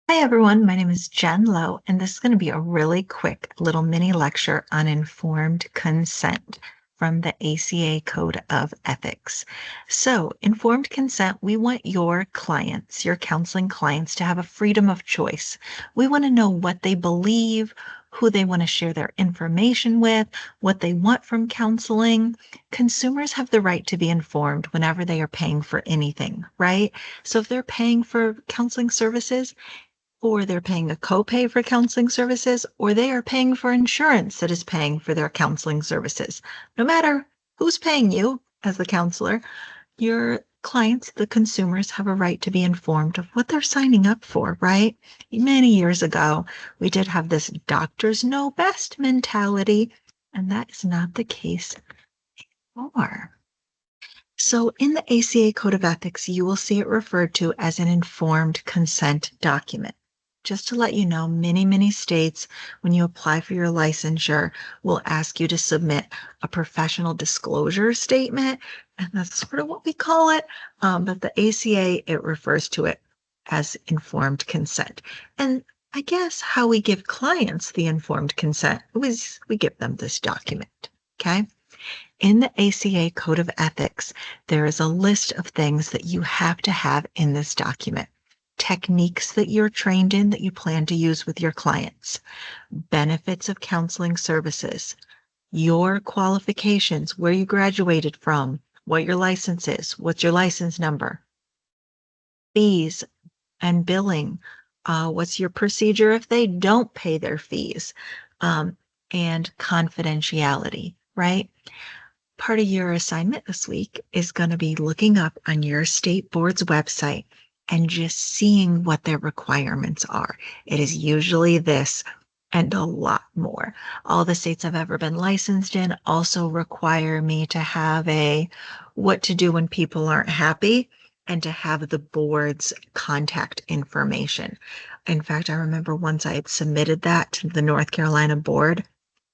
Hi everyone, my name is Jen Lowe, and this is going to be a really quick little mini lecture on informed consent from the ACA Code of Ethics. So, informed consent, we want your clients, your counseling clients, to have a freedom of choice. We want to know what they believe, who they want to share their information with, what they want from counseling. Consumers have the right to be informed whenever they are paying for anything, right? So if they're paying for counseling services, or they're paying a copay for counseling services, or they are paying for insurance that is paying for their counseling services. No matter who's paying you as the counselor, your clients, the consumers, have a right to be informed of what they're signing up for, right? Many years ago, we did have this doctors know best mentality, and that is not the case anymore. So in the ACA Code of Ethics, you will see it referred to as an informed consent document. Just to let you know, many states, when you apply for your licensure, will ask you to submit a professional disclosure statement, and that's sort of what we call it. But the ACA, it refers to it as informed consent. And I guess how we give clients the informed consent is we give them this document, okay? In the ACA Code of Ethics, there is a list of things that you have to have in this document. Techniques that you're trained in that you plan to use with your clients, benefits of counseling services, your qualifications, where you graduated from, what your license is, what's your license number, fees and billing, what's your procedure if they don't pay their fees, um, and confidentiality, right? Part of your assignment this week is going to be looking up on your state board's website and just seeing what their requirements are. It is usually this and a lot more. All the states I've ever been licensed in also require me to have a what to do when people aren't happy and to have the board's contact information. In fact, I remember once I had submitted that to the North Carolina board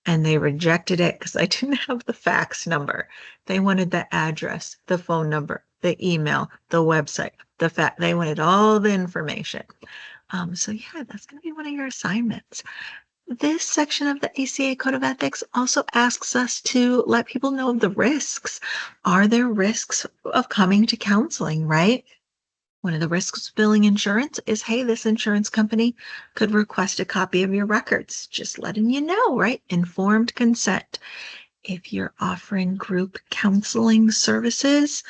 and they rejected it because I didn't have the fax number. They wanted the address, the phone number, the email, the website, the fact they wanted all the information. So yeah, that's going to be one of your assignments. This section of the ACA Code of Ethics also asks us to let people know of the risks. Are there risks of coming to counseling, right? One of the risks of billing insurance is, hey, this insurance company could request a copy of your records. Just letting you know, right? Informed consent. If you're offering group counseling services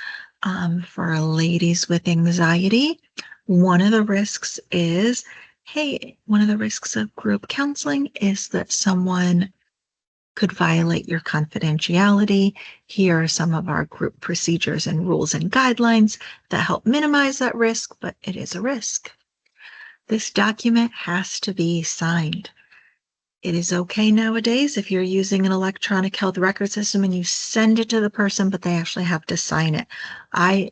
for ladies with anxiety, one of the risks is, hey, one of the risks of group counseling is that someone could violate your confidentiality. Here are some of our group procedures and rules and guidelines that help minimize that risk, but it is a risk. This document has to be signed. It is okay nowadays if you're using an electronic health record system and you send it to the person, but they actually have to sign it.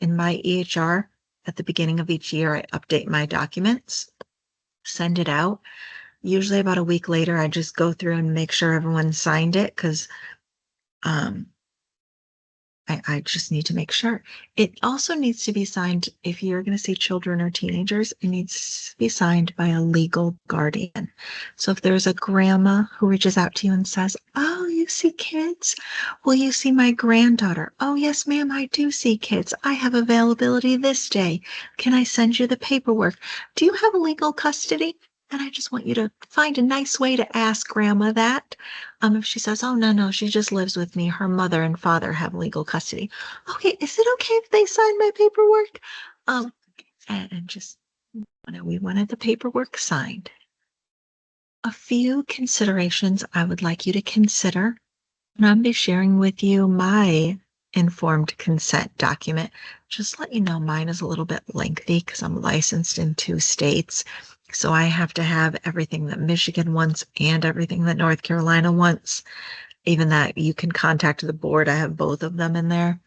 In my EHR, at the beginning of each year, I update my documents, send it out. Usually about a week later, I just go through and make sure everyone signed it because um, I just need to make sure. It also needs to be signed if you're going to see children or teenagers, it needs to be signed by a legal guardian. So if there's a grandma who reaches out to you and says, oh, you see kids? Will you see my granddaughter? Oh, yes, ma'am, I do see kids. I have availability this day. Can I send you the paperwork? Do you have legal custody? And I just want you to find a nice way to ask grandma that. If she says, oh, no, she just lives with me. Her mother and father have legal custody. Okay, is it okay if they sign my paperwork? And just, we wanted the paperwork signed. A few considerations I would like you to consider, and I'll be sharing with you my informed consent document. Just let you know mine is a little bit lengthy because I'm licensed in 2 states. So I have to have everything that Michigan wants and everything that North Carolina wants. Even that you can contact the board. I have both of them in there.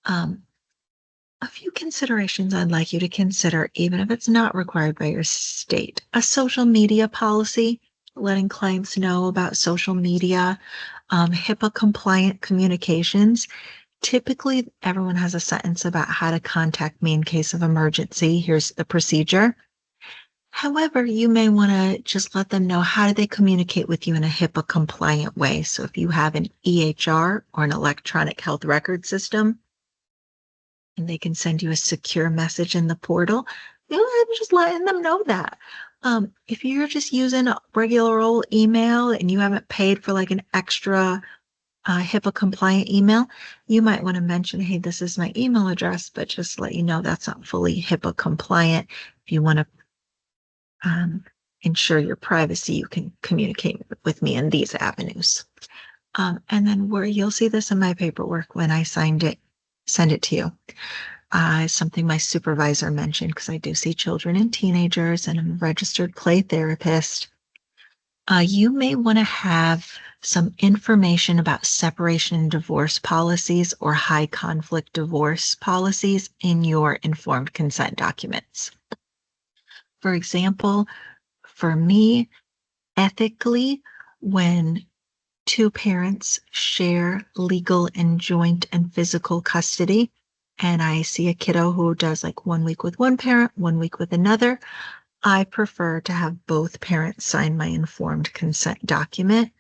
A few considerations I'd like you to consider, even if it's not required by your state. A social media policy, letting clients know about social media, HIPAA compliant communications. Typically, everyone has a sentence about how to contact me in case of emergency. Here's the procedure. However, you may want to just let them know how do they communicate with you in a HIPAA compliant way. So if you have an EHR or an electronic health record system, and they can send you a secure message in the portal, just letting them know that. If you're just using a regular old email and you haven't paid for like an extra HIPAA compliant email, you might want to mention, hey, this is my email address, but just let you know that's not fully HIPAA compliant. If you want to ensure your privacy, you can communicate with me in these avenues. And then where you'll see this in my paperwork when I send it to you. Something my supervisor mentioned, because I do see children and teenagers and I'm a registered play therapist. You may want to have some information about separation and divorce policies or high conflict divorce policies in your informed consent documents. For example, for me, ethically, when two parents share legal and joint and physical custody, and I see a kiddo who does like 1 week with one parent, 1 week with another, I prefer to have both parents sign my informed consent document.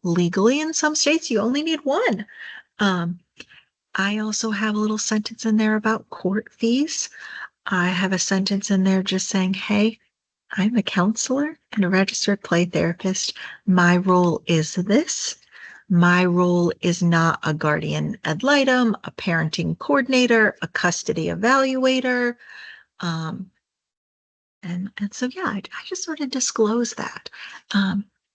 Legally, in some states, you only need one. Um, I also have a little sentence in there about court fees. I have a sentence in there just saying, hey, I'm a counselor and a registered play therapist. My role is this. My role is not a guardian ad litem, a parenting coordinator, a custody evaluator. And so, yeah, I just sort of disclose that.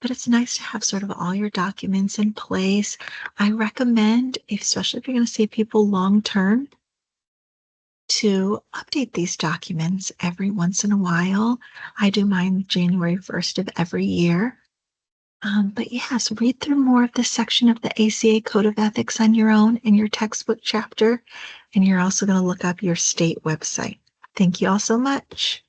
But it's nice to have sort of all your documents in place. I recommend, especially if you're going to see people long term, to update these documents every once in a while. I do mine January 1st of every year. But yes, read through more of this section of the ACA Code of Ethics on your own in your textbook chapter. And you're also going to look up your state website. Thank you all so much.